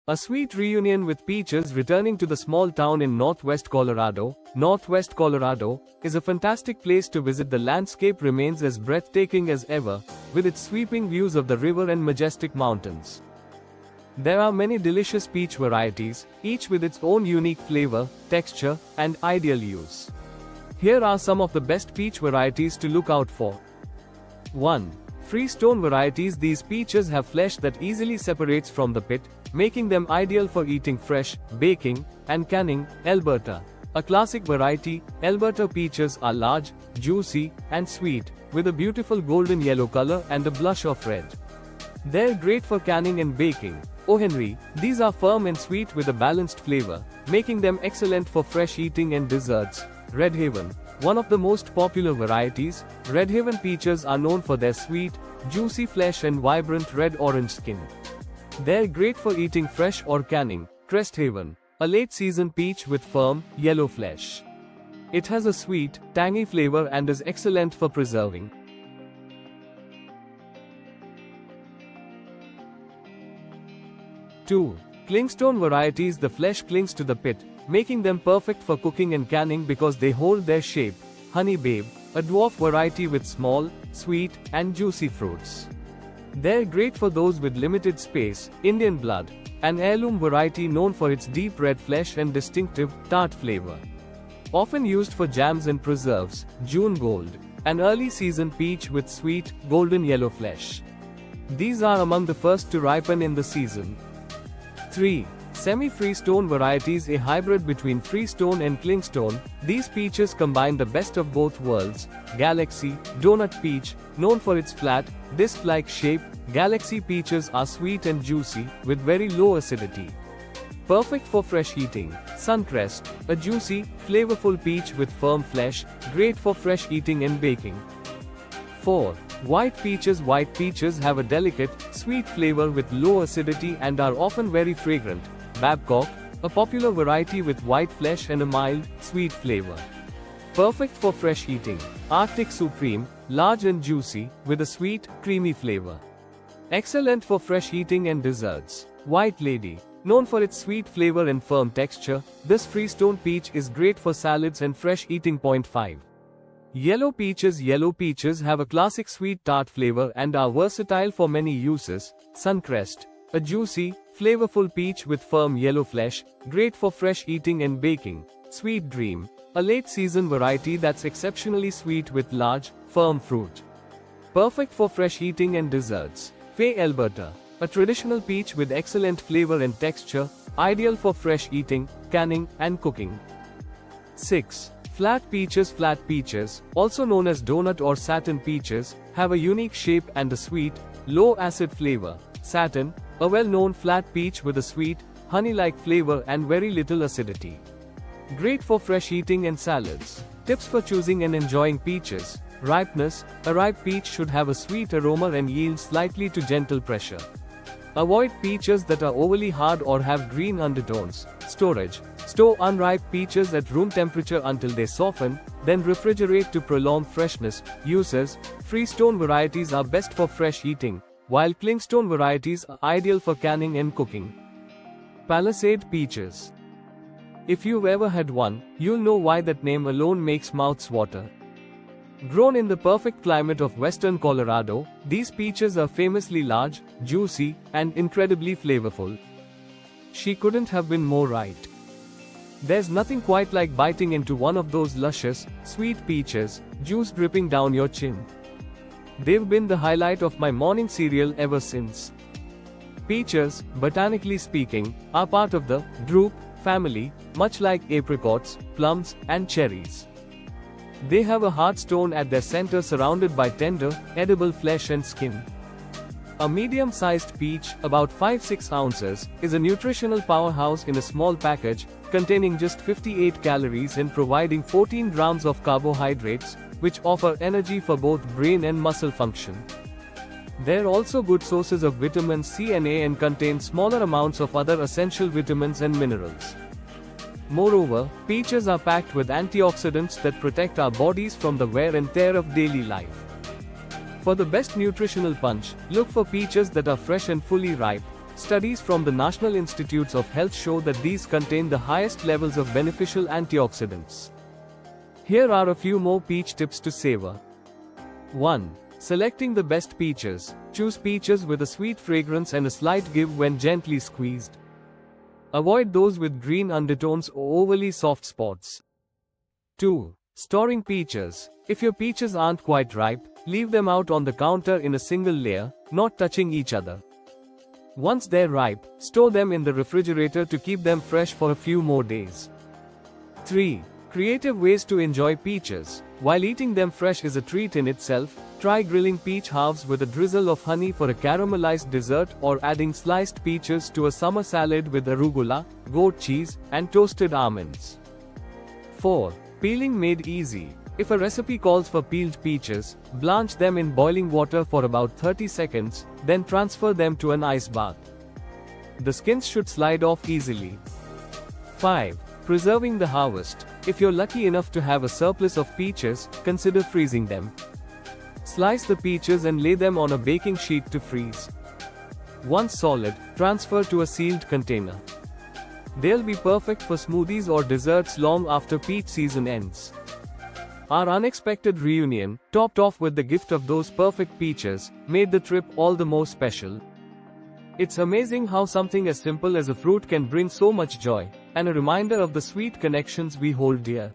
A sweet reunion with peaches returning to the small town in northwest Colorado. Northwest Colorado is a fantastic place to visit. The landscape remains as breathtaking as ever, with its sweeping views of the river and majestic mountains. There are many delicious peach varieties, each with its own unique flavor, texture, and ideal use. Here are some of the best peach varieties to look out for. 1. Freestone varieties. These peaches have flesh that easily separates from the pit, making them ideal for eating fresh, baking, and canning. Alberta. A classic variety, Alberta peaches are large, juicy, and sweet, with a beautiful golden yellow color and a blush of red. They're great for canning and baking. O. Henry. These are firm and sweet with a balanced flavor, making them excellent for fresh eating and desserts. Red Haven. One of the most popular varieties, Red Haven peaches are known for their sweet, juicy flesh and vibrant red-orange skin. They're great for eating fresh or canning. Crest Haven. A late-season peach with firm, yellow flesh. It has a sweet, tangy flavor and is excellent for preserving. 2. Clingstone varieties. The flesh clings to the pit, making them perfect for cooking and canning because they hold their shape. Honey Babe. A dwarf variety with small, sweet, and juicy fruits. They're great for those with limited space. Indian Blood. An heirloom variety known for its deep red flesh and distinctive, tart flavor. Often used for jams and preserves. June Gold. An early season peach with sweet, golden yellow flesh. These are among the first to ripen in the season. 3. Semi-freestone varieties. A hybrid between freestone and clingstone, these peaches combine the best of both worlds. Galaxy. Donut peach. Known for its flat, disc-like shape, Galaxy peaches are sweet and juicy, with very low acidity. Perfect for fresh eating. Suncrest. A juicy, flavorful peach with firm flesh, great for fresh eating and baking. 4. White peaches. White peaches have a delicate, sweet flavor with low acidity and are often very fragrant. Babcock. A popular variety with white flesh and a mild, sweet flavor. Perfect for fresh eating. Arctic Supreme. Large and juicy, with a sweet, creamy flavor. Excellent for fresh eating and desserts. White Lady. Known for its sweet flavor and firm texture, this freestone peach is great for salads and fresh eating. 5. Yellow peaches. Yellow peaches have a classic sweet tart flavor and are versatile for many uses. Suncrest. A juicy, flavorful peach with firm yellow flesh, great for fresh eating and baking. Sweet Dream. A late-season variety that's exceptionally sweet with large, firm fruit. Perfect for fresh eating and desserts. Fay Alberta. A traditional peach with excellent flavor and texture, ideal for fresh eating, canning, and cooking. 6. Flat peaches. Flat peaches, also known as donut or satin peaches, have a unique shape and a sweet, low-acid flavor. Satin. A well-known flat peach with a sweet, honey-like flavor and very little acidity. Great for fresh eating and salads. Tips for choosing and enjoying peaches. Ripeness. A ripe peach should have a sweet aroma and yield slightly to gentle pressure. Avoid peaches that are overly hard or have green undertones. Storage. Store unripe peaches at room temperature until they soften, then refrigerate to prolong freshness. Uses. Freestone varieties are best for fresh eating, while clingstone varieties are ideal for canning and cooking. Palisade peaches. If you've ever had one, you'll know why that name alone makes mouths water. Grown in the perfect climate of western Colorado, these peaches are famously large, juicy, and incredibly flavorful. She couldn't have been more right. There's nothing quite like biting into one of those luscious, sweet peaches, juice dripping down your chin. They've been the highlight of my morning cereal ever since. Peaches, botanically speaking, are part of the drupe family, much like apricots, plums, and cherries. They have a hard stone at their center surrounded by tender, edible flesh and skin. A medium-sized peach, about 5-6 ounces, is a nutritional powerhouse in a small package, containing just 58 calories and providing 14 grams of carbohydrates, which offer energy for both brain and muscle function. They're also good sources of vitamin C and A and contain smaller amounts of other essential vitamins and minerals. Moreover, peaches are packed with antioxidants that protect our bodies from the wear and tear of daily life. For the best nutritional punch, look for peaches that are fresh and fully ripe, Studies from the National Institutes of Health show that these contain the highest levels of beneficial antioxidants. Here are a few more peach tips to savor. 1. Selecting the best peaches. Choose peaches with a sweet fragrance and a slight give when gently squeezed. Avoid those with green undertones or overly soft spots. 2. Storing peaches. If your peaches aren't quite ripe, leave them out on the counter in a single layer, not touching each other. Once they're ripe, store them in the refrigerator to keep them fresh for a few more days. 3. Creative ways to enjoy peaches. While eating them fresh is a treat in itself, try grilling peach halves with a drizzle of honey for a caramelized dessert, or adding sliced peaches to a summer salad with arugula, goat cheese, and toasted almonds. 4. Peeling made easy. If a recipe calls for peeled peaches, blanch them in boiling water for about 30 seconds, then transfer them to an ice bath. The skins should slide off easily. 5. Preserving the harvest. If you're lucky enough to have a surplus of peaches, consider freezing them. Slice the peaches and lay them on a baking sheet to freeze. Once solid, transfer to a sealed container. They'll be perfect for smoothies or desserts long after peach season ends. Our unexpected reunion, topped off with the gift of those perfect peaches, made the trip all the more special. It's amazing how something as simple as a fruit can bring so much joy, and a reminder of the sweet connections we hold dear.